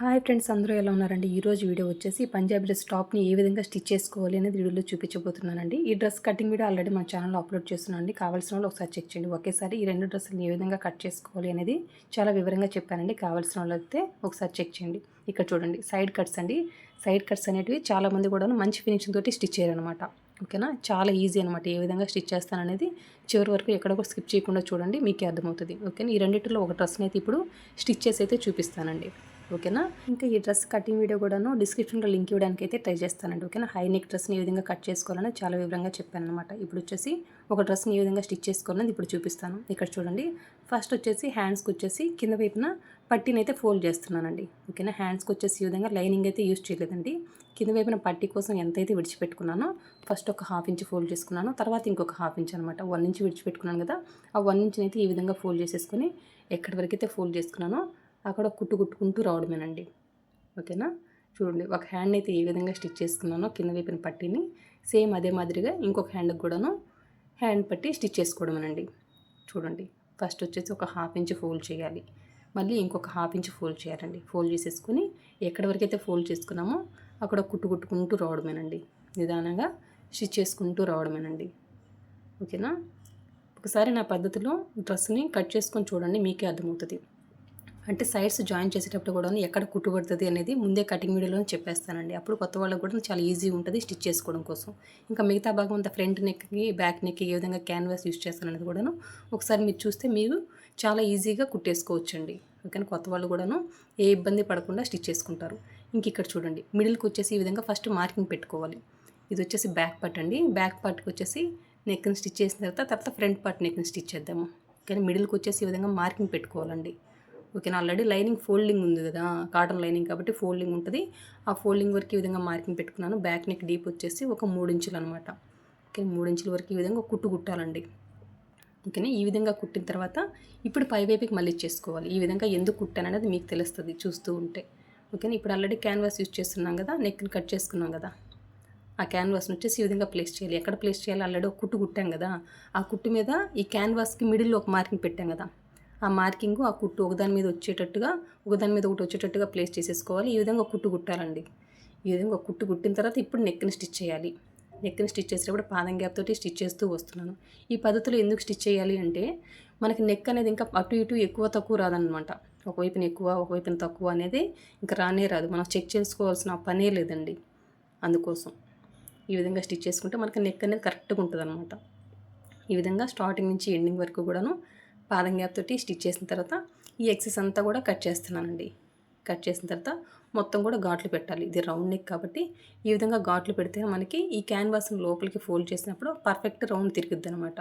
Hi friends, అందరూ ఎలా ఉన్నారండి? ఈరోజు వీడియో వచ్చేసి పంజాబీ డ్రెస్ టాప్ని ఏ విధంగా స్టిచ్ చేసుకోవాలి అనేది వీడియోలో చూపించబోతున్నానండి. ఈ డ్రెస్ కటింగ్ వీడియో ఆల్రెడీ మన ఛానల్లో అప్లోడ్ చేస్తున్నానండి. కావాల్సిన వాళ్ళు ఒకసారి చెక్ చేయండి. ఒకేసారి ఈ రెండు డ్రెస్సులను ఏ విధంగా కట్ చేసుకోవాలి అనేది చాలా వివరంగా చెప్పానండి. కావాల్సిన వాళ్ళు అయితే ఒకసారి చెక్ చేయండి. ఇక్కడ చూడండి, సైడ్ కట్స్ అండి. సైడ్ కట్స్ అనేటివి చాలామంది కూడా మంచి ఫినిషింగ్ తోటి స్టిచ్ చేయాలన్నమాట. ఓకేనా, చాలా ఈజీ అనమాట. ఏ విధంగా స్టిచ్ చేస్తాననేది చివరి వరకు ఎక్కడ కూడా స్కిప్ చేయకుండా చూడండి, మీకే అర్థమవుతుంది. ఓకేనా, ఈ రెండింటిలో ఒక డ్రెస్ని అయితే ఇప్పుడు స్టిచ్ చేసి అయితే చూపిస్తానండి. ఓకేనా, ఇంకా ఈ డ్రెస్ కటింగ్ వీడియో కూడాను డిస్క్రిప్షన్లో లింక్ ఇవ్వడానికి అయితే ట్రై చేస్తానండి. ఓకేనా, హై నెక్ డ్రెస్ని ఏ విధంగా కట్ చేసుకోవాలని చాలా వివరంగా చెప్పాను అనమాట. ఇప్పుడు వచ్చేసి ఒక డ్రెస్ని ఏ విధంగా స్టిచ్ చేసుకోవాలని ఇప్పుడు చూపిస్తాను. ఇక్కడ చూడండి, ఫస్ట్ వచ్చేసి హ్యాండ్స్కి వచ్చేసి కింద వైపున పట్టీని అయితే ఫోల్డ్ చేస్తున్నానండి. ఓకేనా, హ్యాండ్స్కి వచ్చేసి ఈ విధంగా లైనింగ్ అయితే యూజ్ చేయలేదండి. కింద వైపున పట్టీ కోసం ఎంతైతే విడిచిపెట్టుకున్నానో ఫస్ట్ ఒక హాఫ్ ఇంచ్ ఫోల్డ్ చేసుకున్నాను, తర్వాత ఇంకొక హాఫ్ ఇంచ్ అనమాట. 1 ఇంచ్ విడిచిపెట్టుకున్నాను కదా, ఆ 1 ఇంచ్ని అయితే ఈ విధంగా ఫోల్డ్ చేసేసుకొని ఎక్కడి వరకు అయితే ఫోల్డ్ చేసుకున్నానో అక్కడ కుట్టుకుంటూ రావడమేనండి. ఓకేనా, చూడండి, ఒక హ్యాండ్ అయితే ఏ విధంగా స్టిచ్ చేసుకున్నానో కింద వైపున పట్టీని, సేమ్ అదే మాదిరిగా ఇంకొక హ్యాండ్కి కూడాను హ్యాండ్ పట్టి స్టిచ్ చేసుకోవడమేనండి. చూడండి, ఫస్ట్ వచ్చేసి ఒక హాఫ్ ఇంచ్ ఫోల్డ్ చేయాలి, మళ్ళీ ఇంకొక హాఫ్ ఇంచ్ ఫోల్డ్ చేయాలండి. ఫోల్డ్ చేసేసుకొని ఎక్కడి వరకు అయితే ఫోల్డ్ చేసుకున్నామో అక్కడ కుట్టుకుంటూ రావడమేనండి. నిదానంగా స్టిచ్ చేసుకుంటూ రావడమేనండి. ఓకేనా, ఒకసారి నా పద్ధతిలో డ్రెస్ని కట్ చేసుకొని చూడండి, మీకే అర్థమవుతుంది. అంటే సైడ్స్ జాయిన్ చేసేటప్పుడు కూడా ఎక్కడ కుట్టుబడుతుంది అనేది ముందే కటింగ్ వీడియోలో చెప్పేస్తానండి. అప్పుడు కొత్త వాళ్ళకి కూడా చాలా ఈజీ ఉంటుంది స్టిచ్ చేసుకోవడం కోసం. ఇంకా మిగతా భాగం అంతా ఫ్రంట్ నెక్కి, బ్యాక్ నెక్కి ఏ విధంగా క్యాన్వాస్ యూజ్ చేస్తాననేది కూడాను ఒకసారి మీరు చూస్తే మీరు చాలా ఈజీగా కుట్టేసుకోవచ్చండి. ఓకేనా, కొత్త వాళ్ళు కూడాను ఏ ఇబ్బంది పడకుండా స్టిచ్ చేసుకుంటారు. ఇంక ఇక్కడ చూడండి, మిడిల్కి వచ్చేసి ఈ విధంగా ఫస్ట్ మార్కింగ్ పెట్టుకోవాలి. ఇది వచ్చేసి బ్యాక్ పార్ట్ అండి. బ్యాక్ పార్ట్కి వచ్చేసి నెక్ని స్టిచ్ చేసిన తర్వాత ఫ్రంట్ పార్ట్ నెక్ని స్టిచ్ చేద్దాము. ఓకేనా, మిడిల్కి వచ్చేసి ఈ విధంగా మార్కింగ్ పెట్టుకోవాలండి. ఓకేనా, ఆల్రెడీ లైనింగ్ ఫోల్డింగ్ ఉంది కదా, కాటన్ లైనింగ్ కాబట్టి ఫోల్డింగ్ ఉంటుంది. ఆ ఫోల్డింగ్ వరకు ఈ విధంగా మార్కింగ్ పెట్టుకున్నాను. బ్యాక్ నెక్ డీప్ వచ్చేసి ఒక 3 ఇంచులు అనమాట. ఓకే, 3 ఇంచుల వరకు ఈ విధంగా కుట్టాలండి. ఓకేనా, ఈ విధంగా కుట్టిన తర్వాత ఇప్పుడు పై వైపుకి మళ్ళీ చేసుకోవాలి. ఈ విధంగా ఎందుకు కుట్టాననేది మీకు తెలుస్తుంది చూస్తూ ఉంటే. ఓకేనా, ఇప్పుడు ఆల్రెడీ క్యాన్వాస్ యూజ్ చేస్తున్నాం కదా, నెక్ని కట్ చేసుకున్నాం కదా, ఆ క్యాన్వాస్ని వచ్చేసి ఈ విధంగా ప్లేస్ చేయాలి. ఎక్కడ ప్లేస్ చేయాలి, ఆల్రెడీ ఒక కుట్టాం కదా, ఆ కుట్టు మీద ఈ క్యాన్వాస్కి మిడిల్లో ఒక మార్కింగ్ పెట్టాం కదా, ఆ మార్కింగ్ ఆ కుట్టు ఒకదాని మీద వచ్చేటట్టుగా, ఒకదాని మీద ఒకటి వచ్చేటట్టుగా ప్లేస్ చేసేసుకోవాలి. ఈ విధంగా కుట్టాలండి. ఈ విధంగా కుట్టిన తర్వాత ఇప్పుడు నెక్ని స్టిచ్ చేయాలి. నెక్ని స్టిచ్ చేసేటప్పుడు పాదం గ్యాప్ తోటి స్టిచ్ చేస్తూ వస్తున్నాను. ఈ పద్ధతిలో ఎందుకు స్టిచ్ చేయాలి అంటే మనకి నెక్ అనేది ఇంకా అటు ఇటు ఎక్కువ తక్కువ రాదనమాట. ఒకవైపున ఎక్కువ ఒకవైపున తక్కువ అనేది ఇంకా రానే రాదు. మనం చెక్ చేసుకోవాల్సిన పనే లేదండి. అందుకోసం ఈ విధంగా స్టిచ్ చేసుకుంటే మనకి నెక్ అనేది కరెక్ట్గా ఉంటుంది అనమాట. ఈ విధంగా స్టార్టింగ్ నుంచి ఎండింగ్ వరకు కూడాను పాదం గ్యాప్ తోటి స్టిచ్ చేసిన తర్వాత ఈ ఎక్సెస్ అంతా కూడా కట్ చేస్తున్నానండి. కట్ చేసిన తర్వాత మొత్తం కూడా ఘాట్లు పెట్టాలి. ఇది రౌండ్ నెక్ కాబట్టి ఈ విధంగా ఘాట్లు పెడితే మనకి ఈ క్యాన్వాస్ని లోపలికి ఫోల్డ్ చేసినప్పుడు పర్ఫెక్ట్ రౌండ్ తిరుగుద్ది అనమాట.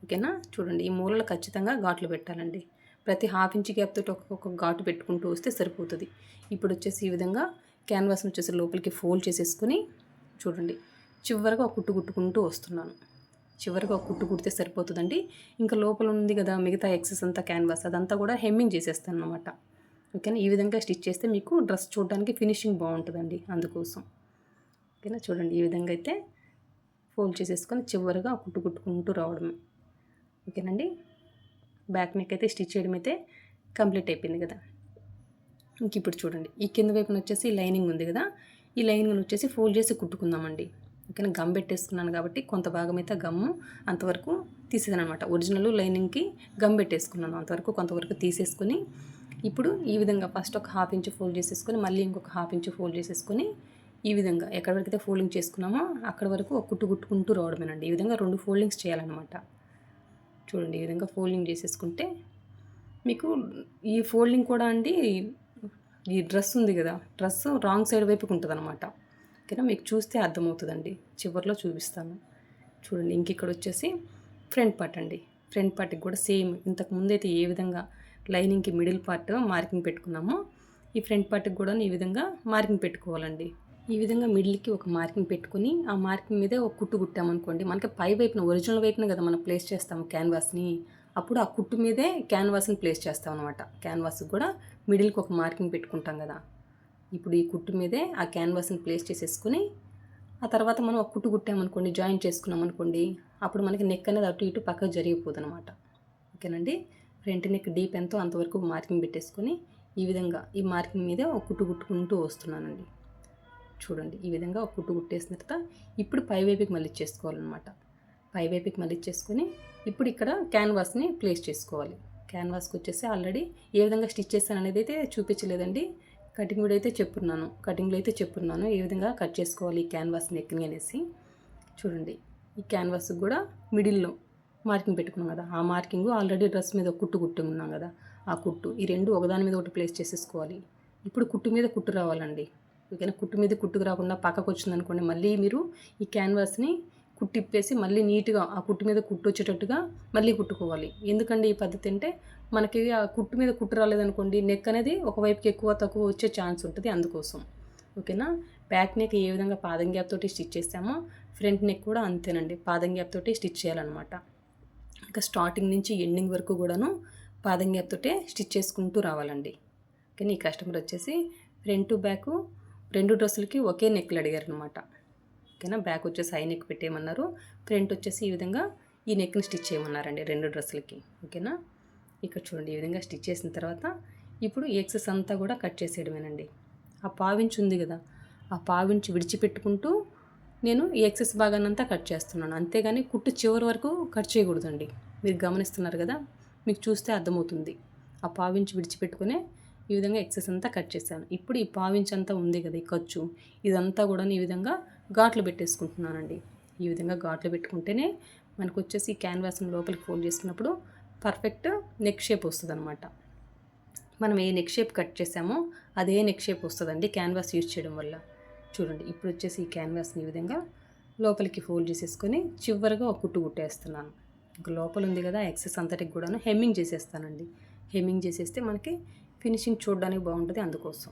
ఓకేనా, చూడండి, ఈ మూలలో ఖచ్చితంగా ఘాట్లు పెట్టాలండి. ప్రతి హాఫ్ ఇంచ్ గ్యాప్ తోటి ఒక్కొక్క ఘాటు పెట్టుకుంటూ వస్తే సరిపోతుంది. ఇప్పుడు వచ్చేసి ఈ విధంగా క్యాన్వాస్ని వచ్చేసి లోపలికి ఫోల్డ్ చేసేసుకుని చూడండి, చివరిగా కుట్టుకుంటూ వస్తున్నాను. చివరిగా కుట్టు కుడితే సరిపోతుందండి. ఇంకా లోపల ఉంది కదా మిగతా ఎక్సెస్ అంతా క్యాన్వాస్, అదంతా కూడా హెమ్మింగ్ చేసేస్తాను అనమాట. ఓకేనా, ఈ విధంగా స్టిచ్ చేస్తే మీకు డ్రెస్ చూడడానికి ఫినిషింగ్ బాగుంటుందండి. అందుకోసం ఓకేనా, చూడండి, ఈ విధంగా అయితే ఫోల్డ్ చేసేసుకొని చివరిగా కుట్టుకుంటూ రావడమే. ఓకేనండి, బ్యాక్ నెక్ అయితే స్టిచ్ చేయడం అయితే కంప్లీట్ అయిపోయింది కదా. ఇంక ఇప్పుడు చూడండి, ఈ కింద వైపున వచ్చేసి లైనింగ్ ఉంది కదా, ఈ లైనింగ్ వచ్చేసి ఫోల్డ్ చేసి కుట్టుకుందామండి. ఓకేనా, గమ్ పెట్టేసుకున్నాను కాబట్టి కొంత భాగం అయితే గమ్ము అంతవరకు తీసేసాను అనమాట. ఒరిజినల్ లైనింగ్కి గమ్ పెట్టేసుకున్నాను, అంతవరకు కొంతవరకు తీసేసుకొని ఇప్పుడు ఈ విధంగా ఫస్ట్ ఒక హాఫ్ ఇంచ్ ఫోల్డ్ చేసేసుకొని మళ్ళీ ఇంకొక హాఫ్ ఇంచ్ ఫోల్డ్ చేసేసుకొని ఈ విధంగా ఎక్కడి వరకు అయితే ఫోల్డింగ్ చేసుకున్నామో అక్కడ వరకు ఒక కుట్టుకుంటూ రావడమేనండి. ఈ విధంగా 2 ఫోల్డింగ్స్ చేయాలన్నమాట. చూడండి, ఈ విధంగా ఫోల్డింగ్ చేసేసుకుంటే మీకు ఈ ఫోల్డింగ్ కూడా అండి, ఈ డ్రెస్ ఉంది కదా, డ్రెస్ రాంగ్ సైడ్ వైపుకి ఉంటుంది అనమాట. ఓకేనా, మీకు చూస్తే అర్థమవుతుందండి. చివరిలో చూపిస్తాను చూడండి. ఇంక ఇక్కడ వచ్చేసి ఫ్రంట్ పార్ట్ అండి. ఫ్రంట్ పార్ట్కి కూడా సేమ్ ఇంతకు ముందైతే ఏ విధంగా లైనింగ్కి మిడిల్ పార్ట్ మార్కింగ్ పెట్టుకున్నామో ఈ ఫ్రంట్ పార్ట్కి కూడా ఈ విధంగా మార్కింగ్ పెట్టుకోవాలండి. ఈ విధంగా మిడిల్కి ఒక మార్కింగ్ పెట్టుకుని ఆ మార్కింగ్ మీదే ఒక కుట్టామనుకోండి, మనకి పై వైపున ఒరిజినల్ వైపున కదా మనం ప్లేస్ చేస్తాము క్యాన్వాస్ని, అప్పుడు ఆ కుట్టు మీదే క్యాన్వాస్ని ప్లేస్ చేస్తాం అనమాట. క్యాన్వాస్కి కూడా మిడిల్కి ఒక మార్కింగ్ పెట్టుకుంటాం కదా, ఇప్పుడు ఈ కుట్టు మీదే ఆ క్యాన్వాస్ని ప్లేస్ చేసేసుకుని ఆ తర్వాత మనం ఒక కుట్టామనుకోండి, జాయిన్ చేసుకున్నాం అనుకోండి, అప్పుడు మనకి నెక్ అనేది అటు ఇటు పక్కకు జరిగిపోదు అనమాట. ఓకేనండి, ఫ్రంట్ నెక్ డీప్ ఎంతో అంతవరకు మార్కింగ్ పెట్టేసుకొని ఈ విధంగా ఈ మార్కింగ్ మీద ఒక కుట్టు కుట్టుకుంటూ వస్తున్నానండి. చూడండి ఈ విధంగా ఒక కుట్టు కుట్టేసిన తర్వాత ఇప్పుడు పైవైపుకి మళ్ళీ చేసుకోవాలన్నమాట. పైవైపుకి మళ్ళీ చేసుకొని ఇప్పుడు ఇక్కడ క్యాన్వాస్ని ప్లేస్ చేసుకోవాలి. క్యాన్వాస్కి వచ్చేసి ఆల్రెడీ ఏ విధంగా స్టిచ్ చేస్తాను అనేది అయితే చూపించలేదండి. కటింగ్ వీడియో అయితే కటింగ్లో అయితే చెప్పున్నాను ఏ విధంగా కట్ చేసుకోవాలి ఈ క్యాన్వాస్ నెక్ని అనేసి. చూడండి ఈ క్యాన్వాస్కి కూడా మిడిల్లో మార్కింగ్ పెట్టుకున్నాం కదా, ఆ మార్కింగ్ ఆల్రెడీ డ్రెస్ మీద కుట్టు ఉన్నాం కదా, ఆ కుట్టు ఈ రెండు ఒకదాని మీద ఒకటి ప్లేస్ చేసేసుకోవాలి. ఇప్పుడు కుట్టు మీద కుట్టు రావాలండి. ఓకేనా, కుట్టు మీద కుట్టుకు రాకుండా పక్కకు వచ్చిందనుకోండి మళ్ళీ మీరు ఈ క్యాన్వాస్ని కుట్టిప్పేసి మళ్ళీ నీట్గా ఆ కుట్టు మీద కుట్టు వచ్చేటట్టుగా మళ్ళీ కుట్టుకోవాలి. ఎందుకండి ఈ పద్ధతి అంటే మనకి ఆ కుట్టు మీద కుట్టు రాలేదనుకోండి నెక్ అనేది ఒకవైపుకి ఎక్కువ తక్కువ వచ్చే ఛాన్స్ ఉంటుంది, అందుకోసం. ఓకేనా, బ్యాక్ నెక్ ఏ విధంగా పాదం గ్యాప్ తోటి స్టిచ్ చేసామో ఫ్రంట్ నెక్ కూడా అంతేనండి, పాదం గ్యాప్ తోటి స్టిచ్ చేయాలన్నమాట. ఇంకా స్టార్టింగ్ నుంచి ఎండింగ్ వరకు కూడాను పాదం గ్యాప్ తోటే స్టిచ్ చేసుకుంటూ రావాలండి. కానీ ఈ కస్టమర్ వచ్చేసి ఫ్రంట్ బ్యాక్ రెండు డ్రెస్సులకి ఒకే నెక్లు అడిగారు అనమాట. ఓకేనా, బ్యాక్ వచ్చేసి హై నెక్ పెట్టేయమన్నారు, ఫ్రంట్ వచ్చేసి ఈ విధంగా ఈ నెక్ని స్టిచ్ చేయమన్నారండి రెండు డ్రెస్సులకి. ఓకేనా, ఇక్కడ చూడండి ఈ విధంగా స్టిచ్ చేసిన తర్వాత ఇప్పుడు ఎక్సెస్ అంతా కూడా కట్ చేసేయడమేనండి. ఆ పావించి ఉంది కదా, ఆ పావించి విడిచిపెట్టుకుంటూ నేను ఈ ఎక్సెస్ భాగాన్నంతా కట్ చేస్తున్నాను, అంతేగాని కుట్టు చివరి వరకు కట్ చేయకూడదండి. మీరు గమనిస్తున్నారు కదా, మీకు చూస్తే అర్థమవుతుంది. ఆ పావించి విడిచిపెట్టుకునే ఈ విధంగా ఎక్సెస్ అంతా కట్ చేశాను. ఇప్పుడు ఈ పావించి అంతా ఉంది కదా ఈ ఖర్చు, ఇదంతా కూడా ఈ విధంగా ఘాట్లు పెట్టేసుకుంటున్నానండి. ఈ విధంగా ఘాట్లు పెట్టుకుంటేనే మనకు వచ్చేసి ఈ క్యాన్వాస్ని లోపలికి ఫోల్డ్ చేసుకున్నప్పుడు పర్ఫెక్ట్ నెక్ షేప్ వస్తుంది అనమాట. మనం ఏ నెక్ షేప్ కట్ చేసామో అదే నెక్ షేప్ వస్తుందండి క్యాన్వాస్ యూజ్ చేయడం వల్ల. చూడండి ఇప్పుడు వచ్చేసి ఈ క్యాన్వాస్ని ఈ విధంగా లోపలికి ఫోల్డ్ చేసేసుకొని చివరిగా ఒక కుట్టు కుట్టేస్తున్నాను. ఇంక లోపల ఉంది కదా ఎక్సెస్ అంతటికి కూడాను హెమ్మింగ్ చేసేస్తానండి. హెమ్మింగ్ చేసేస్తే మనకి ఫినిషింగ్ చూడడానికి బాగుంటుంది, అందుకోసం.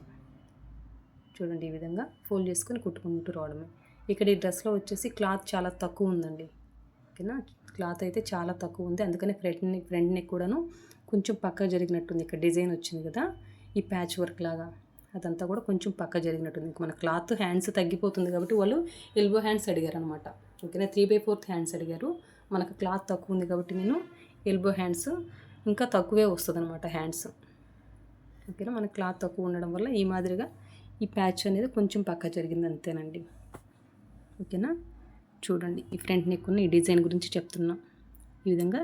చూడండి ఈ విధంగా ఫోల్డ్ చేసుకొని కుట్టుకుంటూ రావడమే. ఇక్కడ ఈ డ్రెస్లో వచ్చేసి క్లాత్ చాలా తక్కువ ఉందండి. ఓకేనా, క్లాత్ అయితే చాలా తక్కువ ఉంది, అందుకని ఫ్రంట్ నెక్ కూడాను కొంచెం పక్క జరిగినట్టుంది. ఇక్కడ డిజైన్ వచ్చింది కదా ఈ ప్యాచ్ వర్క్ లాగా, అదంతా కూడా కొంచెం పక్క జరిగినట్టుంది. ఇంకా మన క్లాత్ హ్యాండ్స్ తగ్గిపోతుంది కాబట్టి వాళ్ళు ఎల్బో హ్యాండ్స్ అడిగారు అనమాట. ఓకేనా, 3/4 హ్యాండ్స్ అడిగారు. మనకు క్లాత్ తక్కువ ఉంది కాబట్టి నేను ఎల్బో హ్యాండ్స్ ఇంకా తక్కువే వస్తుంది అనమాట హ్యాండ్స్. ఓకేనా, మన క్లాత్ తక్కువ ఉండడం వల్ల ఈ మాదిరిగా ఈ ప్యాచ్ అనేది కొంచెం పక్క జరిగింది, అంతేనండి. ఓకేనా, చూడండి ఈ ఫ్రంట్ నెక్ ఉన్న ఈ డిజైన్ గురించి చెప్తున్నా. ఈ విధంగా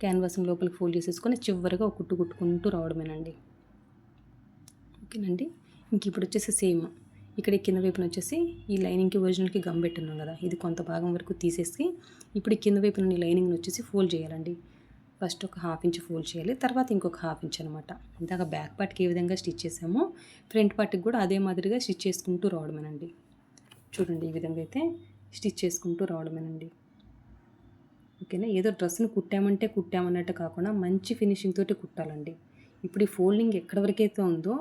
క్యాన్వాస్ లోపలికి ఫోల్డ్ చేసేసుకొని చివరిగా ఒక కుట్టు కుట్టుకుంటూ రావడమేనండి. ఓకేనండి, ఇంక ఇప్పుడు వచ్చేసి సేమ్ ఇక్కడ కింద వైపున వచ్చేసి ఈ లైనింగ్కి ఒరిజినల్కి గమ్ పెట్టున్నాం కదా, ఇది కొంత భాగం వరకు తీసేసి ఇప్పుడు కింద వైపున ఈ లైనింగ్ని వచ్చేసి ఫోల్డ్ చేయాలండి. ఫస్ట్ ఒక 1/2 ఇంచ్ ఫోల్డ్ చేయాలి, తర్వాత ఇంకొక 1/2 ఇంచ్ అనమాట. ఇందాక బ్యాక్ పార్ట్కి ఏ విధంగా స్టిచ్ చేసామో ఫ్రంట్ పార్ట్కి కూడా అదే మాదిరిగా స్టిచ్ చేసుకుంటూ రావడమేనండి. చూడండి ఈ విధంగా అయితే స్టిచ్ చేసుకుంటూ రావడమేనండి. ఓకేనా, ఏదో డ్రెస్ని కుట్టామన్నట్టు కాకుండా మంచి ఫినిషింగ్ తోటి కుట్టాలండి. ఇప్పుడు ఈ ఫోల్డింగ్ ఎక్కడి వరకైతే ఉందో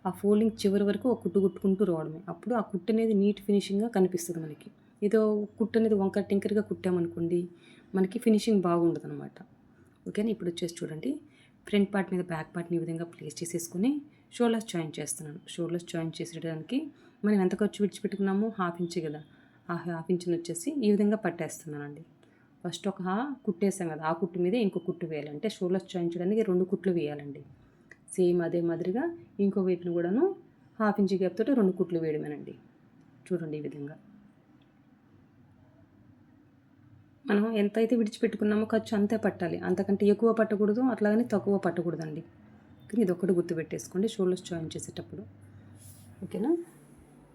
ఆ ఫోల్డింగ్ చివరి వరకు ఒక కుట్టు కుట్టుకుంటూ రావడమే. అప్పుడు ఆ కుట్టు అనేది నీట్ ఫినిషింగ్గా కనిపిస్తుంది మనకి. ఏదో కుట్టు అనేది వంకర టింకర్గా కుట్టామనుకోండి మనకి ఫినిషింగ్ బాగుండదు అనమాట. ఓకేనా, ఇప్పుడు వచ్చేసి చూడండి ఫ్రంట్ పార్ట్ మీద బ్యాక్ పార్ట్ని ఈ విధంగా ప్లేస్ చేసేసుకొని షోల్డర్స్ జాయిన్ చేస్తున్నాను. షోల్డర్స్ జాయిన్ చేసేయడానికి మనం ఎంత ఖర్చు విడిచిపెట్టుకున్నామో 1/2 ఇంచ్ కదా, ఆ 1/2 ఇంచ్ని వచ్చేసి ఈ విధంగా పట్టేస్తున్నానండి. ఫస్ట్ ఒక కుట్టేసాం కదా, ఆ కుట్టు మీద ఇంకో కుట్టు వేయాలి. అంటే షోల్డర్స్ జాయిన్ చేయడానికి 2 కుట్లు వేయాలండి. సేమ్ అదే మాదిరిగా ఇంకో వైపును కూడాను 1/2 ఇంచ్ గ్యాప్ తోటి 2 కుట్లు వేయడమేనండి. చూడండి ఈ విధంగా మనం ఎంతైతే విడిచిపెట్టుకున్నామో ఖర్చు అంతే పట్టాలి, అంతకంటే ఎక్కువ పట్టకూడదు, అట్లాగని తక్కువ పట్టకూడదండి. కానీ ఇది ఒకటి గుర్తుపెట్టేసుకోండి షోల్డర్స్ జాయిన్ చేసేటప్పుడు. ఓకేనా,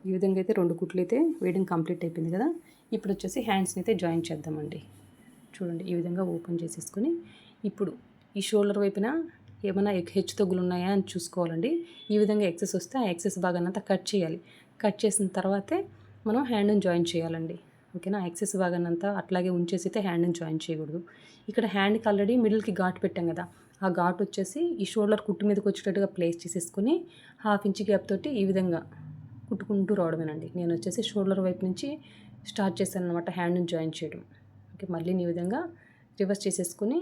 ఈ విధంగా అయితే 2 కుట్లు అయితే వేయడం కంప్లీట్ అయిపోయింది కదా. ఇప్పుడు వచ్చేసి హ్యాండ్స్ని అయితే జాయిన్ చేద్దామండి. చూడండి ఈ విధంగా ఓపెన్ చేసేసుకొని ఇప్పుడు ఈ షోల్డర్ వైపున ఏమైనా హెచ్చు తగ్గులు ఉన్నాయా అని చూసుకోవాలండి. ఈ విధంగా ఎక్సెస్ వస్తే ఆ ఎక్సెస్ భాగాన్నంతా కట్ చేయాలి. కట్ చేసిన తర్వాతే మనం హ్యాండ్ని జాయిన్ చేయాలండి. ఓకేనా, ఎక్సెస్ భాగాన్నంతా అట్లాగే ఉంచేసి అయితే హ్యాండ్ని జాయిన్ చేయకూడదు. ఇక్కడ హ్యాండ్కి ఆల్రెడీ మిడిల్కి ఘాట్ పెట్టాం కదా, ఆ ఘాట్ వచ్చేసి ఈ షోల్డర్ కుట్టు మీదకి వచ్చేటట్టుగా ప్లేస్ చేసేసుకొని 1/2 ఇంచ్ గ్యాప్ తోటి ఈ విధంగా కుట్టుకుంటూ రావడమేనండి. నేను వచ్చేసి షోల్డర్ వైపు నుంచి స్టార్ట్ చేశాను అనమాట హ్యాండ్ని జాయిన్ చేయడం. ఓకే, మళ్ళీ ఈ విధంగా రివర్స్ చేసేసుకొని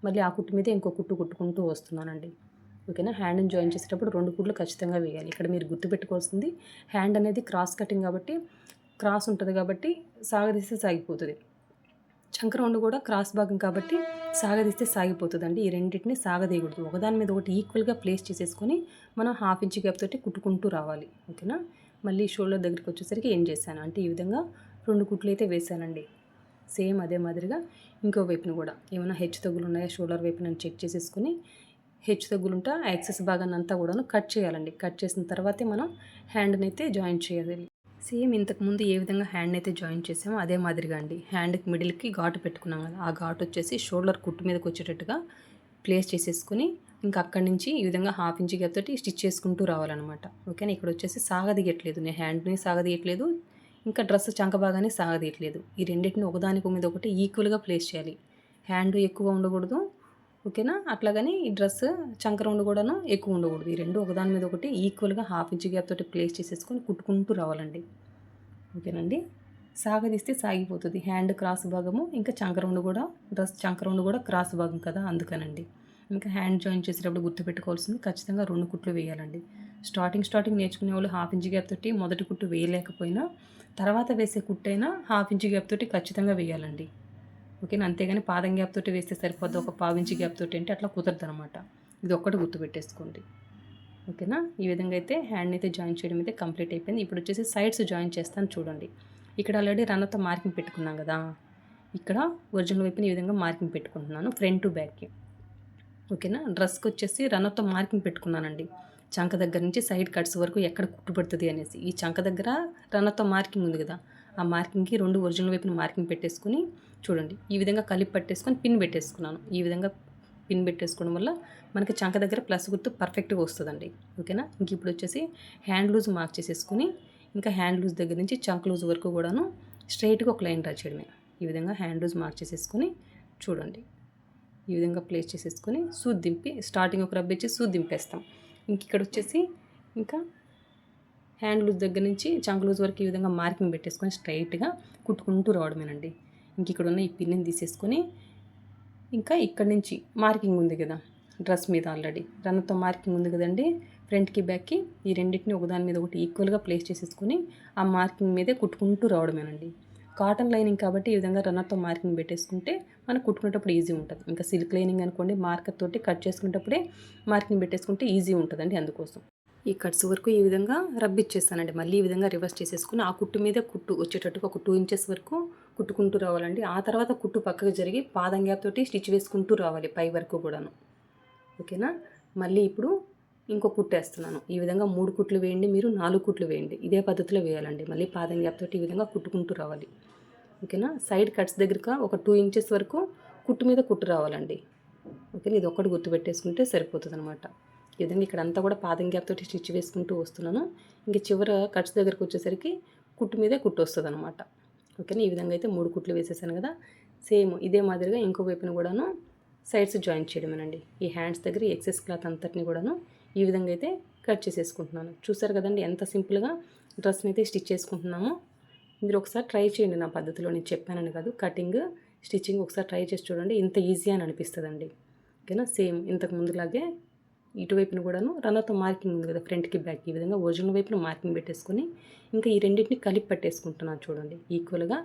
మళ్ళీ ఆ కుట్టు మీద ఇంకో కుట్టు కుట్టుకుంటూ వస్తున్నానండి. ఓకేనా, హ్యాండ్ని జాయిన్ చేసేటప్పుడు 2 కుట్లు ఖచ్చితంగా వేయాలి. ఇక్కడ మీరు గుర్తుపెట్టుకోవాల్సింది హ్యాండ్ అనేది క్రాస్ కటింగ్ కాబట్టి క్రాస్ ఉంటుంది కాబట్టి సాగదీస్తే సాగిపోతుంది. చంక రౌండ్ కూడా క్రాస్ భాగం కాబట్టి సాగదీస్తే సాగిపోతుందండి. ఈ రెండింటిని సాగదీయకూడదు. ఒకదాని మీద ఒకటి ఈక్వల్గా ప్లేస్ చేసేసుకొని మనం 1/2 ఇంచ్ గ్యాప్ తోటి కుట్టుకుంటూ రావాలి. ఓకేనా. మళ్ళీ షోల్డర్ దగ్గరికి వచ్చేసరికి ఏం చేశాను అంటే ఈ విధంగా 2 కుట్లు అయితే వేసానండి. సేమ్ అదే మాదిరిగా ఇంకో వైపును కూడా ఏమైనా హెచ్చు తగ్గులు ఉన్నాయా షోల్డర్ వైపు నేను చెక్ చేసేసుకుని హెచ్చు తగ్గులుంటే ఆ ఎక్సెస్ భాగాన్ని అంతా కూడాను కట్ చేయాలండి. కట్ చేసిన తర్వాతే మనం హ్యాండ్ని అయితే జాయిన్ చేయాలి. సేమ్ ఇంతకుముందు ఏ విధంగా హ్యాండ్ అయితే జాయిన్ చేసామో అదే మాదిరిగా అండి. హ్యాండ్కి మిడిల్కి ఘాటు పెట్టుకున్నాం కదా, ఆ ఘాటు వచ్చేసి షోల్డర్ కుట్టు మీదకి వచ్చేటట్టుగా ప్లేస్ చేసేసుకుని ఇంకా అక్కడి నుంచి ఈ విధంగా 1/2 ఇంచ్ గ్యాప్ తోటి స్టిచ్ చేసుకుంటూ రావాలన్నమాట. ఓకేనా. ఇక్కడ వచ్చేసి సాగదీయట్లేదు, నేను హ్యాండ్ని సాగదీయట్లేదు, ఇంకా డ్రెస్ చంక భాగాన్ని సాగదీయట్లేదు. ఈ రెండింటిని ఒకదానికి మీద ఒకటి ఈక్వల్గా ప్లేస్ చేయాలి. హ్యాండ్ ఎక్కువ ఉండకూడదు. ఓకేనా. అట్లాగని ఈ డ్రెస్ చంక రౌండ్ కూడాను ఎక్కువ ఉండకూడదు. ఈ రెండు ఒకదాని మీద ఒకటి ఈక్వల్గా 1/2 ఇంచ్ గ్యాప్ తోటి ప్లేస్ చేసేసుకొని కుట్టుకుంటూ రావాలండి. ఓకేనండి. సాగదీస్తే సాగిపోతుంది. హ్యాండ్ క్రాస్ భాగము ఇంకా చంక రౌండ్ కూడా, డ్రెస్ చంక రౌండ్ కూడా క్రాస్ భాగం కదా, అందుకనండి. ఇంకా హ్యాండ్ జాయిన్ చేసేటప్పుడు గుర్తుపెట్టుకోవాల్సింది ఖచ్చితంగా 2 కుట్లు వేయాలండి. స్టార్టింగ్ నేర్చుకునే వాళ్ళు 1/2 ఇంచ్ గ్యాప్ తోటి మొదటి కుట్టు వేయలేకపోయినా తర్వాత వేసే కుట్టైనా 1/2 ఇంచ్ గ్యాప్ తోటి ఖచ్చితంగా వేయాలండి. ఓకేనా. అంతేగాని పాదం గ్యాప్ తోటి వేస్తే సరిపోద్ది, ఒక 1/4 ఇంచ్ గ్యాప్ తోటి అంటే అట్లా కుదరదు అనమాట. ఇది ఒక్కటి గుర్తుపెట్టేసుకోండి. ఓకేనా. ఈ విధంగా అయితే హ్యాండ్ అయితే జాయిన్ చేయడం అయితే కంప్లీట్ అయిపోయింది. ఇప్పుడు వచ్చేసి సైడ్స్ జాయిన్ చేస్తాను చూడండి. ఇక్కడ ఆల్రెడీ రన్నర్తో మార్కింగ్ పెట్టుకున్నాం కదా, ఇక్కడ ఒరిజినల్ వైపుని ఈ విధంగా మార్కింగ్ పెట్టుకుంటున్నాను ఫ్రంట్ టు బ్యాక్కి. ఓకేనా. డ్రెస్కి వచ్చేసి రన్నర్తో మార్కింగ్ పెట్టుకున్నానండి. చంక దగ్గర నుంచి సైడ్ కట్స్ వరకు ఎక్కడ కుట్టుపడుతుంది అనేసి. ఈ చంక దగ్గర రన్నర్తో మార్కింగ్ ఉంది కదా, ఆ మార్కింగ్కి 2 ఒరిజినల్ వైపున మార్కింగ్ పెట్టేసుకుని చూడండి ఈ విధంగా కలిపి పట్టేసుకొని పిన్ పెట్టేసుకున్నాను. ఈ విధంగా పిన్ పెట్టేసుకోవడం వల్ల మనకి చంక దగ్గర ప్లస్ గుర్తు పర్ఫెక్ట్గా వస్తుందండి. ఓకేనా. ఇంక ఇప్పుడు వచ్చేసి హ్యాండ్ లూజ్ మార్క్ చేసేసుకుని ఇంకా హ్యాండ్ లూజ్ దగ్గర నుంచి చంక లూజ్ వరకు కూడాను స్ట్రైట్గా ఒక లైన్ డ్రా చేయడమే. ఈ విధంగా హ్యాండ్ లూజ్ మార్క్ చేసేసుకొని చూడండి ఈ విధంగా ప్లేస్ చేసేసుకొని సూది దింపి స్టార్టింగ్ ఒక రబ్ ఇచ్చి సూది దింపేస్తాం. ఇంక ఇక్కడ వచ్చేసి ఇంకా హ్యాండ్ లూజ్ దగ్గర నుంచి చంక లూజ్ వరకు ఈ విధంగా మార్కింగ్ పెట్టేసుకొని స్ట్రైట్గా కుట్టుకుంటూ రావడమేనండి. ఇంక ఇక్కడ ఉన్న ఈ పిన్ని తీసేసుకొని ఇంకా ఇక్కడ నుంచి మార్కింగ్ ఉంది కదా డ్రెస్ మీద, ఆల్రెడీ రన్నర్తో మార్కింగ్ ఉంది కదండి ఫ్రంట్కి బ్యాక్కి, ఈ రెండింటిని ఒకదాని మీద ఒకటి ఈక్వల్గా ప్లేస్ చేసేసుకొని ఆ మార్కింగ్ మీదే కుట్టుకుంటూ రావడమేనండి. కాటన్ లైనింగ్ కాబట్టి ఈ విధంగా రన్నర్తో మార్కింగ్ పెట్టేసుకుంటే మనకు కుట్టుకునేటప్పుడు ఈజీ ఉంటుంది. ఇంకా సిల్క్ లైనింగ్ అనుకోండి మార్కర్ తోటి కట్ చేసుకునేటప్పుడే మార్కింగ్ పెట్టేసుకుంటే ఈజీ ఉంటుందండి. అందుకోసం ఈ కట్స్ వరకు ఈ విధంగా రబ్ ఇచ్చేస్తానండి. మళ్ళీ ఈ విధంగా రివర్స్ చేసేసుకుని ఆ కుట్టు మీదే కుట్టు వచ్చేటట్టుగా ఒక 2 ఇంచెస్ వరకు కుట్టుకుంటూ రావాలండి. ఆ తర్వాత కుట్టు పక్కకు జరిగి పాదం గ్యాప్ తోటి స్టిచ్ వేసుకుంటూ రావాలి పై వరకు కూడాను. ఓకేనా. మళ్ళీ ఇప్పుడు ఇంకో కుట్టు వేస్తున్నాను. ఈ విధంగా 3 కుట్లు వేయండి, మీరు 4 కుట్లు వేయండి. ఇదే పద్ధతిలో వేయాలండి. మళ్ళీ పాదం గ్యాప్ తోటి ఈ విధంగా కుట్టుకుంటూ రావాలి. ఓకేనా. సైడ్ కట్స్ దగ్గర ఒక 2 ఇంచెస్ వరకు కుట్టు మీద కుట్టు రావాలండి. ఓకేనా. ఇది ఒక్కటి గుర్తుపెట్టేసుకుంటే సరిపోతుంది అనమాట. ఈ విధంగా ఇక్కడ అంతా కూడా పాదం గ్యాప్ తోటి స్టిచ్ వేసుకుంటూ వస్తున్నాను. ఇంక చివర కట్స్ దగ్గరకు వచ్చేసరికి కుట్టు మీదే కుట్టు వస్తుంది అనమాట. ఓకేనా. ఈ విధంగా అయితే 3 కుట్లు వేసేసాను కదా. సేమ్ ఇదే మాదిరిగా ఇంకో వైపున కూడాను సైడ్స్ జాయిన్ చేయడమేనండి. ఈ హ్యాండ్స్ దగ్గర ఎక్సెస్ క్లాత్ అంతటిని కూడాను ఈ విధంగా అయితే కట్ చేసేసుకుంటున్నాను. చూసారు కదండి ఎంత సింపుల్గా డ్రెస్ని అయితే స్టిచ్ చేసుకుంటున్నాము. మీరు ఒకసారి ట్రై చేయండి. నా పద్ధతిలో నేను చెప్పానని కాదు, కటింగ్ స్టిచ్చింగ్ ఒకసారి ట్రై చేసి చూడండి. ఇంత ఈజీ అని అనిపిస్తుందండి. ఓకేనా. సేమ్ ఇంతకు ముందులాగే ఇటువైపున కూడాను రన్నర్తో మార్కింగ్ ఉంది కదా ఫ్రంట్కి బ్యాక్, ఈ విధంగా ఒరిజినల్ వైపున మార్కింగ్ పెట్టేసుకొని ఇంకా ఈ రెండింటిని కలిపి పట్టేసుకుంటున్నాను చూడండి. ఈక్వల్గా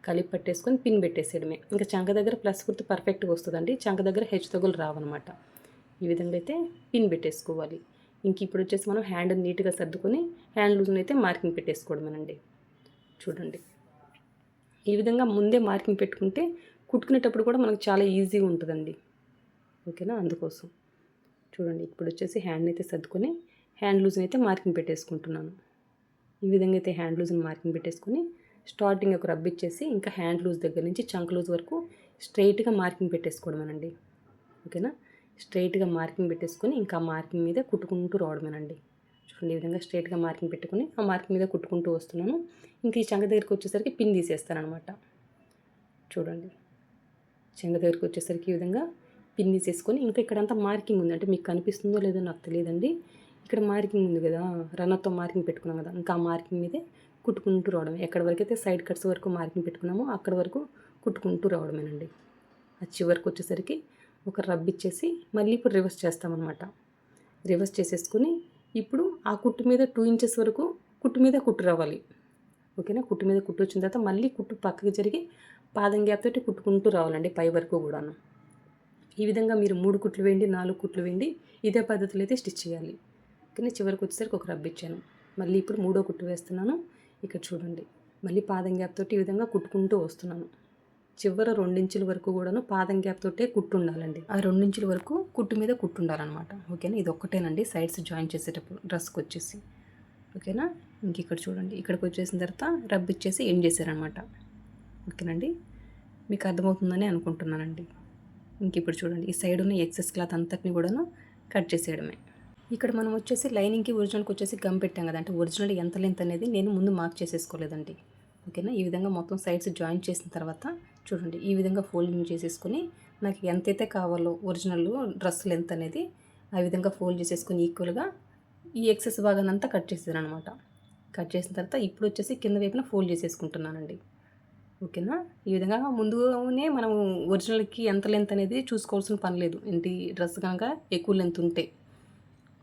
కలిపి పట్టేసుకొని పిన్ పెట్టేసేయడమే. ఇంకా చంక దగ్గర ప్లస్ గుర్తు పర్ఫెక్ట్గా వస్తుందండి. చంక దగ్గర హెచ్చు తగులు రావన్నమాట. ఈ విధంగా అయితే పిన్ పెట్టేసుకోవాలి. ఇంక ఇప్పుడు వచ్చేసి మనం హ్యాండ్ నీట్గా సర్దుకొని హ్యాండ్ లూజ్ని అయితే మార్కింగ్ పెట్టేసుకోవడమేనండి. చూడండి ఈ విధంగా ముందే మార్కింగ్ పెట్టుకుంటే కుట్టుకునేటప్పుడు కూడా మనకు చాలా ఈజీగా ఉంటుందండి. ఓకేనా. అందుకోసం చూడండి ఇప్పుడు వచ్చేసి హ్యాండ్ అయితే సర్దుకొని హ్యాండ్ లూజ్ని అయితే మార్కింగ్ పెట్టేసుకుంటున్నాను. ఈ విధంగా అయితే హ్యాండ్ లూజ్ని మార్కింగ్ పెట్టేసుకొని స్టార్టింగ్ ఒక రబ్ ఇచ్చేసి ఇంకా హ్యాండ్ లూజ్ దగ్గర నుంచి చంక్ లూజ్ వరకు స్ట్రైట్గా మార్కింగ్ పెట్టేసుకోవడమేనండి. ఓకేనా. స్ట్రైట్గా మార్కింగ్ పెట్టేసుకొని ఇంకా మార్కింగ్ మీద కుట్టుకుంటూ రావడమేనండి. చూడండి ఈ విధంగా స్ట్రైట్గా మార్కింగ్ పెట్టుకుని ఆ మార్కింగ్ మీద కుట్టుకుంటూ వస్తున్నాను. ఇంక ఈ చంక దగ్గరికి వచ్చేసరికి పిన్ తీసేస్తానమాట. చూడండి చంక దగ్గరికి వచ్చేసరికి ఈ విధంగా పిన్ తీసేసుకొని ఇంకా ఇక్కడంతా మార్కింగ్ ఉంది, అంటే మీకు కనిపిస్తుందో లేదో నాకు తెలియదండి. ఇక్కడ మార్కింగ్ ఉంది కదా రన్నర్తో మార్కింగ్ పెట్టుకున్నాం కదా, ఇంకా ఆ మార్కింగ్ మీదే కుట్టుకుంటూ రావడం. ఎక్కడి వరకు అయితే సైడ్ కట్స్ వరకు మార్కింగ్ పెట్టుకున్నామో అక్కడ వరకు కుట్టుకుంటూ రావడమేనండి. ఆ చివరికి వచ్చేసరికి ఒక రబ్ ఇచ్చేసి మళ్ళీ ఇప్పుడు రివర్స్ చేస్తామన్నమాట. రివర్స్ చేసేసుకుని ఇప్పుడు ఆ కుట్టు మీద 2 ఇంచెస్ వరకు కుట్టు మీద కుట్టు రావాలి. ఓకేనా. కుట్టు మీద కుట్టు వచ్చిన తర్వాత మళ్ళీ కుట్టు పక్కకి జరిగి పాదం గ్యాప్ తోటి కుట్టుకుంటూ రావాలండి పై వరకు కూడాను. ఈ విధంగా మీరు 3 కుట్లు వేయండి, 4 కుట్లు వేయండి, ఇదే పద్ధతిలో అయితే స్టిచ్ చేయాలి. ఓకేనా. చివరికి వచ్చేసరికి ఒక రబ్ ఇచ్చాను. మళ్ళీ ఇప్పుడు 3వ కుట్టు వేస్తున్నాను. ఇక్కడ చూడండి, మళ్ళీ పాదం గ్యాప్ తోటి ఈ విధంగా కుట్టుకుంటూ వస్తున్నాను. చివర 2 ఇంచుల వరకు కూడాను పాదం గ్యాప్ తోటే కుట్టు ఉండాలండి. ఆ 2 ఇంచుల వరకు కుట్టు మీద కుట్టు ఉండాలన్నమాట. ఓకేనా. ఇది ఒక్కటేనండి సైడ్స్ జాయిన్ చేసేటప్పుడు డ్రెస్కి వచ్చేసి. ఓకేనా. ఇంక ఇక్కడ చూడండి, ఇక్కడికి వచ్చేసిన తర్వాత రబ్ ఇచ్చేసి ఎండ్ చేశారనమాట. ఓకేనండి. మీకు అర్థమవుతుందని అనుకుంటున్నానండి. ఇంక ఇప్పుడు చూడండి, ఈ సైడ్ ఉన్న ఎక్సెస్ క్లాత్ అంతటిని కూడాను కట్ చేసేయడమే. ఇక్కడ మనం వచ్చేసి లైనింగ్కి ఒరిజినల్కి వచ్చేసి గమ్ పెట్టాం కదా, అంటే ఒరిజినల్ ఎంత లెంత్ అనేది నేను ముందు మార్క్ చేసేసుకోలేదండి. ఓకేనా. ఈ విధంగా మొత్తం సైడ్స్ జాయిన్ చేసిన తర్వాత చూడండి, ఈ విధంగా ఫోల్డింగ్ చేసేసుకొని నాకు ఎంతైతే కావాలో ఒరిజినల్ డ్రెస్ లెంత్ అనేది ఆ విధంగా ఫోల్డ్ చేసేసుకొని ఈక్వల్గా ఈ ఎక్సెస్ భాగాన్ని అంతా కట్ చేసాను అనమాట. కట్ చేసిన తర్వాత ఇప్పుడు వచ్చేసి కింద వైపున ఫోల్డ్ చేసేసుకుంటున్నానండి. ఓకేనా. ఈ విధంగా ముందుగానే మనం ఒరిజినల్కి ఎంత లెంత్ అనేది చూసుకోవాల్సిన పని లేదు, ఏంటి డ్రెస్ కనుక ఎక్కువ లెంత్ ఉంటే.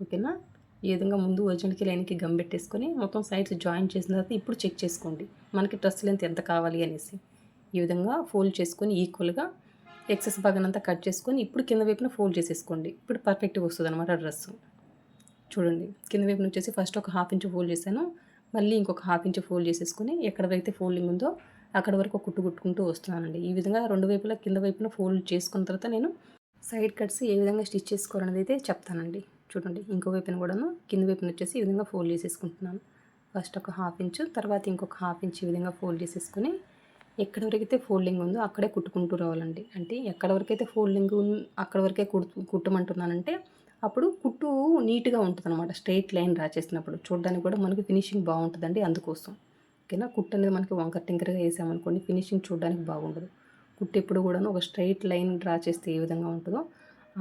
ఓకేనా. ఈ విధంగా ముందు ఒరిజినల్కి లైన్కి గమ్ పెట్టేసుకొని మొత్తం సైడ్స్ జాయిన్ చేసిన తర్వాత ఇప్పుడు చెక్ చేసుకోండి మనకి డ్రెస్ లెంత్ ఎంత కావాలి అనేసి. ఈ విధంగా ఫోల్డ్ చేసుకొని ఈక్వల్గా ఎక్సెస్ భాగం అంతా కట్ చేసుకొని ఇప్పుడు కింద వైపున ఫోల్డ్ చేసేసుకోండి. ఇప్పుడు పర్ఫెక్ట్గా వస్తుంది అనమాట డ్రెస్. చూడండి, కింద వైపున వచ్చేసి ఫస్ట్ ఒక 1/2 ఇంచ్ ఫోల్డ్ చేశాను, మళ్ళీ ఇంకొక 1/2 ఇంచ్ ఫోల్డ్ చేసేసుకొని ఎక్కడైతే ఫోల్డింగ్ ఉందో అక్కడ వరకు కుట్టు కుట్టుకుంటూ వస్తున్నానండి. ఈ విధంగా 2 వైపులా కింద వైపున ఫోల్డ్ చేసుకున్న తర్వాత నేను సైడ్ కట్స్ ఏ విధంగా స్టిచ్ చేసుకోవాలనేది అయితే చెప్తానండి. చూడండి, ఇంకో వైపున కూడాను కింద వైపున వచ్చేసి ఈ విధంగా ఫోల్డ్ చేసేసుకుంటున్నాను. ఫస్ట్ ఒక 1/2 ఇంచ్, తర్వాత ఇంకొక 1/2 ఇంచ్ ఈ విధంగా ఫోల్డ్ చేసేసుకొని ఎక్కడ వరకైతే ఫోల్డింగ్ ఉందో అక్కడే కుట్టుకుంటూ రావాలండి. అంటే ఎక్కడ వరకైతే ఫోల్డింగ్ అక్కడ వరకే కుట్టమంటున్నానంటే అప్పుడు కుట్టు నీట్గా ఉంటుంది అనమాట. స్ట్రైట్ లైన్ డ్రా చేసినప్పుడు చూడడానికి కూడా మనకి ఫినిషింగ్ బాగుంటుందండి. అందుకోసం ఓకేనా. కుట్టు అనేది మనకి వంకర టింకరగా వేసామనుకోండి ఫినిషింగ్ చూడడానికి బాగుండదు. కుట్టు ఎప్పుడు కూడా ఒక స్ట్రైట్ లైన్ డ్రా చేస్తే ఏ విధంగా ఉంటుందో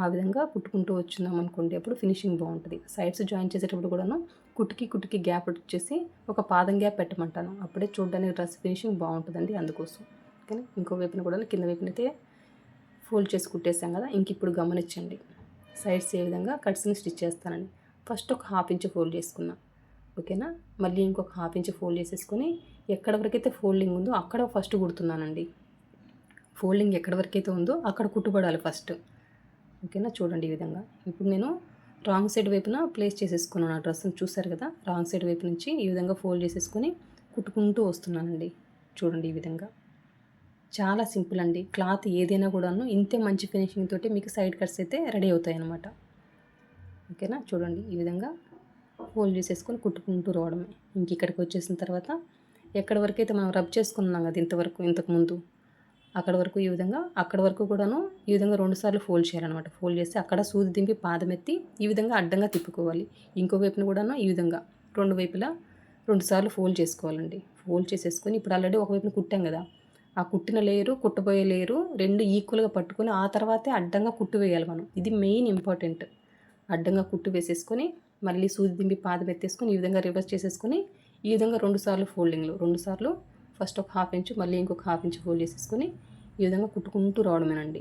ఆ విధంగా కుట్టుకుంటూ వచ్చిందాం అనుకోండి అప్పుడు ఫినిషింగ్ బాగుంటుంది. సైడ్స్ జాయిన్ చేసేటప్పుడు కూడాను కుట్టుకి గ్యాప్ వచ్చేసి ఒక పాదం గ్యాప్ పెట్టమంటాను. అప్పుడే చూడడానికి డ్రెస్ ఫినిషింగ్ బాగుంటుందండి. అందుకోసం ఓకేనా. ఇంకో వైపున కూడా కింద వైపున అయితే ఫోల్డ్ చేసి కుట్టేసాం కదా. ఇంక ఇప్పుడు గమనించండి సైడ్స్ ఏ విధంగా కట్స్ని స్టిచ్ చేస్తానని. ఫస్ట్ ఒక 1/2 ఇంచ్ ఫోల్డ్ చేసుకున్నా. ఓకేనా. మళ్ళీ ఇంకొక 1/2 ఇంచ్ ఫోల్డ్ చేసేసుకొని ఎక్కడ వరకైతే ఫోల్డింగ్ ఉందో అక్కడ ఫస్ట్ కుడుతున్నానండి. ఫోల్డింగ్ ఎక్కడ వరకైతే ఉందో అక్కడ కుట్టుబడాలి ఫస్ట్. ఓకేనా. చూడండి ఈ విధంగా ఇప్పుడు నేను రాంగ్ సైడ్ వైపున ప్లేస్ చేసేసుకున్నాను. ఆ డ్రెస్ని చూసారు కదా, రాంగ్ సైడ్ వైపు నుంచి ఈ విధంగా ఫోల్డ్ చేసేసుకొని కుట్టుకుంటూ వస్తున్నానండి. చూడండి ఈ విధంగా చాలా సింపుల్ అండి. క్లాత్ ఏదైనా కూడాను ఇంతే మంచి ఫినిషింగ్ తోటి మీకు సైడ్ కట్స్ అయితే రెడీ అవుతాయి అన్నమాట. ఓకేనా. చూడండి ఈ విధంగా ఫోల్డ్ చేసేసుకొని కుట్టుకుంటూ రావడమే. ఇంక ఇక్కడికి వచ్చేసిన తర్వాత ఎక్కడి వరకు అయితే మనం రబ్ చేసుకున్నాం కదా ఇంతకుముందు అక్కడ వరకు ఈ విధంగా అక్కడ వరకు కూడాను ఈ విధంగా 2 సార్లు ఫోల్డ్ చేయాలన్నమాట. ఫోల్డ్ చేసి అక్కడ సూది దింపి పాదం ఎత్తి ఈ విధంగా అడ్డంగా తిప్పుకోవాలి. ఇంకో వైపున కూడాను ఈ విధంగా 2 వైపులా 2 సార్లు ఫోల్డ్ చేసుకోవాలండి. ఫోల్డ్ చేసేసుకొని ఇప్పుడు ఆల్రెడీ ఒక వైపున కుట్టాం కదా, ఆ కుట్టిన లేయరు కుట్టబోయే లేయరు 2 ఈక్వల్గా పట్టుకొని ఆ తర్వాతే అడ్డంగా కుట్టు వేయాలి మనం. ఇది మెయిన్ ఇంపార్టెంట్. అడ్డంగా కుట్టు వేసేసుకొని మళ్ళీ సూది దింపి పాదం ఎత్తేసుకొని ఈ విధంగా రివర్స్ చేసేసుకొని ఈ విధంగా 2 సార్లు ఫోల్డింగ్లో 2 సార్లు ఫస్ట్ ఒక 1/2 ఇంచ్ మళ్ళీ ఇంకొక 1/2 ఇంచ్ ఫోల్డ్ చేసేసుకొని ఈ విధంగా కుట్టుకుంటూ రావడమేనండి.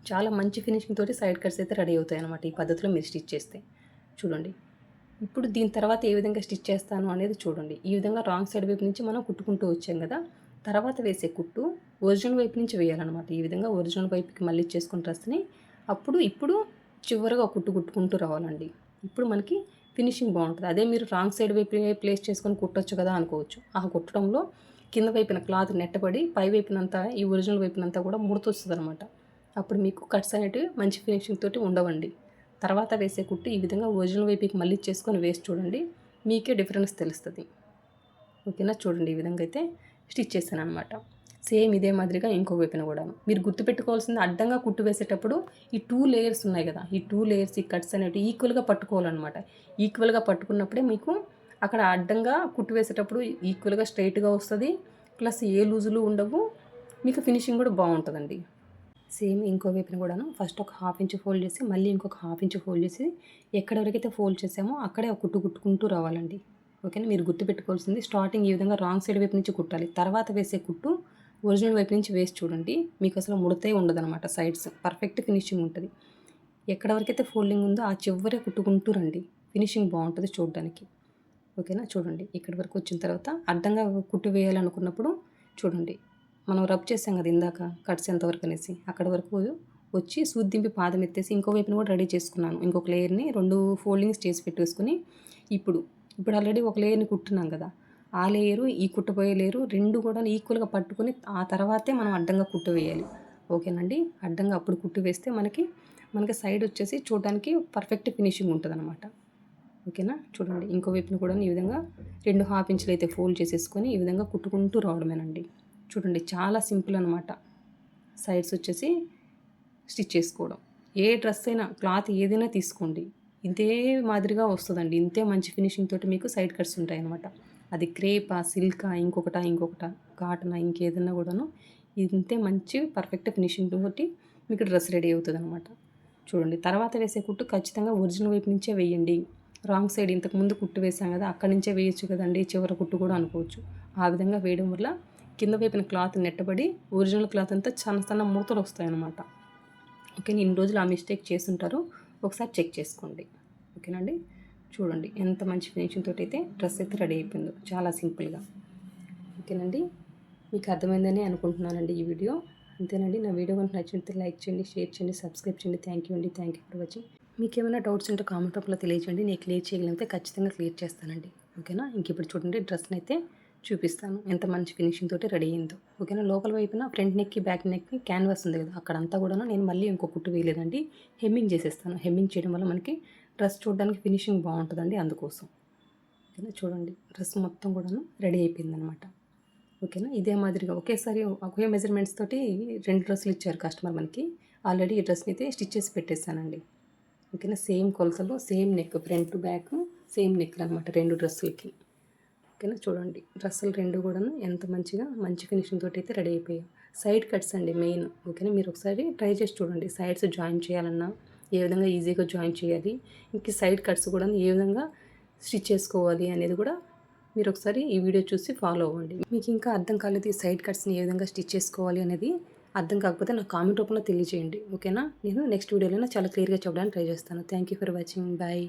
చాలా మంచి ఫినిషింగ్ తోటి సైడ్ కట్స్ అయితే రెడీ అవుతాయి అన్నమాట ఈ పద్ధతిలో మీరు స్టిచ్ చేస్తే. చూడండి ఇప్పుడు దీని తర్వాత ఏ విధంగా స్టిచ్ చేస్తాను అనేది చూడండి. ఈ విధంగా రాంగ్ సైడ్ వైపు నుంచి మనం కుట్టుకుంటూ వచ్చాం కదా, తర్వాత వేసే కుట్టు ఒరిజినల్ వైపు నుంచి వేయాలన్నమాట. ఈ విధంగా ఒరిజినల్ వైపుకి మళ్ళీ చేసుకున్న డ్రెస్ని ఇప్పుడు చివరిగా కుట్టుకుంటూ రావాలండి. ఇప్పుడు మనకి ఫినిషింగ్ బాగుంటుంది. అదే మీరు రాంగ్ సైడ్ వైపు ప్లేస్ చేసుకొని కుట్టొచ్చు కదా అనుకోవచ్చు. ఆ కుట్టడంలో కింద వైపున క్లాత్ నెట్టబడి పై వైపునంతా ఈ ఒరిజినల్ వైపునంతా కూడా ముడతొస్తుంది అనమాట. అప్పుడు మీకు కట్స్ అనేటివి మంచి ఫినిషింగ్ తోటి ఉండవండి. తర్వాత వేసే కుట్టు ఈ విధంగా ఒరిజినల్ వైపుకి మళ్ళీ చేసుకొని వేసి చూడండి, మీకే డిఫరెన్స్ తెలుస్తుంది. ఓకేనా. చూడండి ఈ విధంగా అయితే స్టిచ్ చేశాను అనమాట. సేమ్ ఇదే మాదిరిగా ఇంకో వైపున కూడా మీరు గుర్తుపెట్టుకోవాల్సింది అడ్డంగా కుట్టు వేసేటప్పుడు ఈ 2 లేయర్స్ ఉన్నాయి కదా, ఈ 2 లేయర్స్ ఈ కట్స్ అనేవి ఈక్వల్గా పట్టుకోవాలన్నమాట. ఈక్వల్గా పట్టుకున్నప్పుడే మీకు అక్కడ అడ్డంగా కుట్టు వేసేటప్పుడు ఈక్వల్గా స్ట్రైట్గా వస్తుంది, ప్లస్ ఏ లూజులు ఉండవు, మీకు ఫినిషింగ్ కూడా బాగుంటుందండి. సేమ్ ఇంకో వైపున కూడాను ఫస్ట్ ఒక 1/2 ఇంచ్ ఫోల్డ్ చేసి మళ్ళీ ఇంకొక 1/2 ఇంచ్ ఫోల్డ్ చేసి ఎక్కడ వరకైతే ఫోల్డ్ చేసామో అక్కడే కుట్టుకుంటూ రావాలండి. ఓకేనా. మీరు గుర్తుపెట్టుకోవాల్సింది స్టార్టింగ్ ఈ విధంగా రాంగ్ సైడ్ వైపు నుంచి కుట్టాలి. తర్వాత వేసే కుట్టు ఒరిజినల్ వైపు నుంచి వేసి చూడండి, మీకు అసలు ముడతే ఉండదన్నమాట. సైడ్స్ పర్ఫెక్ట్ ఫినిషింగ్ ఉంటుంది. ఎక్కడ వరకైతే ఫోల్డింగ్ ఉందో ఆ చివరే కుట్టుకుంటూ రండి, ఫినిషింగ్ బాగుంటుంది చూడడానికి. ఓకేనా. చూడండి ఇక్కడి వరకు వచ్చిన తర్వాత అడ్డంగా కుట్టు వేయాలనుకున్నప్పుడు చూడండి మనం రబ్ చేసాం కదా ఇందాక కట్స్ ఎంతవరకు అనేసి అక్కడ వరకు వచ్చి సూది దింపి పాదం ఎత్తేసి ఇంకో వైపున కూడా రెడీ చేసుకున్నాను. ఇంకొక లేయర్ని 2 ఫోల్డింగ్స్ చేసి పెట్టేసుకుని ఇప్పుడు ఆల్రెడీ ఒక లేయర్ని కుట్టున్నాం కదా, ఆ లేయరు ఈ కుట్టబోయే లేయరు 2 కూడా ఈక్వల్గా పట్టుకొని ఆ తర్వాతే మనం అడ్డంగా కుట్టు వేయాలి. ఓకేనండి. అడ్డంగా అప్పుడు కుట్టు వేస్తే మనకి సైడ్ వచ్చేసి చూడడానికి పర్ఫెక్ట్ ఫినిషింగ్ ఉంటుందన్నమాట. ఓకేనా. చూడండి ఇంకో వైపున కూడా ఈ విధంగా 2 హాఫ్ ఇంచులు అయితే ఫోల్డ్ చేసేసుకొని ఈ విధంగా కుట్టుకుంటూ రావడమేనండి. చూడండి చాలా సింపుల్ అనమాట. సైడ్స్ వచ్చేసి స్టిచ్ చేసుకోవడం. ఏ డ్రెస్ అయినా క్లాత్ ఏదైనా తీసుకోండి ఇంతే మాదిరిగా వస్తుందండి. ఇంతే మంచి ఫినిషింగ్ తోటి మీకు సైడ్ కట్స్ ఉంటాయన్నమాట. అది క్రేపా, సిల్కా, ఇంకొకట కాటనా, ఇంకేదన్నా కూడాను ఇంతే మంచి పర్ఫెక్ట్ ఫినిషింగ్ తోటి మీకు డ్రెస్ రెడీ అవుతుంది అనమాట. చూడండి తర్వాత వేసే కుట్టు ఖచ్చితంగా ఒరిజినల్ వైపు నుంచే వేయండి. రాంగ్ సైడ్ ఇంతకుముందు కుట్టు వేసాం కదా అక్కడి నుంచే వేయచ్చు కదండి చివరి కుట్టు కూడా అనుకోవచ్చు. ఆ విధంగా వేయడం వల్ల కింద వైపున క్లాత్ నెట్టబడి ఒరిజినల్ క్లాత్ అంతా సన్న ముడతలు వస్తాయన్నమాట. ఓకే. ఇన్ని రోజులు ఆ మిస్టేక్ చేస్తుంటారు, ఒకసారి చెక్ చేసుకోండి. ఓకేనండి. చూడండి ఎంత మంచి ఫినిషింగ్ తోటి అయితే డ్రెస్ అయితే రెడీ అయిపోయిందో చాలా సింపుల్గా. ఓకేనండి. మీకు అర్థమైందని అనుకుంటున్నానండి ఈ వీడియో. అంతేనండి. నా వీడియో కనుక నచ్చినట్లయితే లైక్ చేయండి, షేర్ చేయండి, సబ్స్క్రైబ్ చేయండి. Thank you for watching. మీకు ఏమైనా డౌట్స్ ఉంటే కామెంట్ రూపంలో తెలియజేయండి. నేను క్లియర్ చేయగలిగితే ఖచ్చితంగా క్లియర్ చేస్తానండి. ఓకేనా. ఇంక ఇప్పుడు చూడండి డ్రెస్ని అయితే చూపిస్తాను ఎంత మంచి ఫినిషింగ్ తోటి రెడీ అయిందో. ఓకేనా. లోపల వైపున ఫ్రంట్ నెక్కి బ్యాక్ నెక్కి క్యాన్వాస్ ఉంది కదా అక్కడంతా కూడా నేను మళ్ళీ ఇంకో కుట్టు వేయలేదండి, హెమ్మింగ్ చేసేస్తాను. హెమ్మింగ్ చేయడం వల్ల మనకి డ్రెస్ చూడడానికి ఫినిషింగ్ బాగుంటుందండి అందుకోసం. ఓకేనా. చూడండి డ్రెస్ మొత్తం కూడాను రెడీ అయిపోయిందనమాట. ఓకేనా. ఇదే మాదిరిగా ఒకే మెజర్మెంట్స్ తోటి 2 డ్రెస్సులు ఇచ్చారు కస్టమర్ మనకి. ఆల్రెడీ ఈ డ్రెస్ని అయితే స్టిచ్ చేసి పెట్టేశానండి. ఓకేనా. సేమ్ కొలతలు, same neck, front back same నెక్లు అనమాట 2 డ్రెస్సులకి. ఓకేనా. చూడండి డ్రెస్సులు 2 కూడాను ఎంత మంచి ఫినిషింగ్ తోటి అయితే రెడీ అయిపోయాయి. సైడ్ కట్స్ అండి మెయిన్. ఓకేనా. మీరు ఒకసారి ట్రై చేసి చూడండి. సైడ్స్ జాయిన్ చేయాలన్నా ఏ విధంగా ఈజీగా జాయిన్ చేయాలి, ఇంక సైడ్ కట్స్ కూడా ఏ విధంగా స్టిచ్ చేసుకోవాలి అనేది కూడా మీరు ఒకసారి ఈ వీడియో చూసి ఫాలో అవ్వండి. మీకు ఇంకా అర్థం కాలేదు ఈ సైడ్ కట్స్ని ఏ విధంగా స్టిచ్ చేసుకోవాలి అనేది అర్థం కాకపోతే నాకు కామెంట్ రూపంలో తెలియజేయండి. ఓకేనా. నేను నెక్స్ట్ వీడియోలో చాలా క్లియర్గా చెప్పడానికి ట్రై చేస్తాను. Thank you for watching. Bye.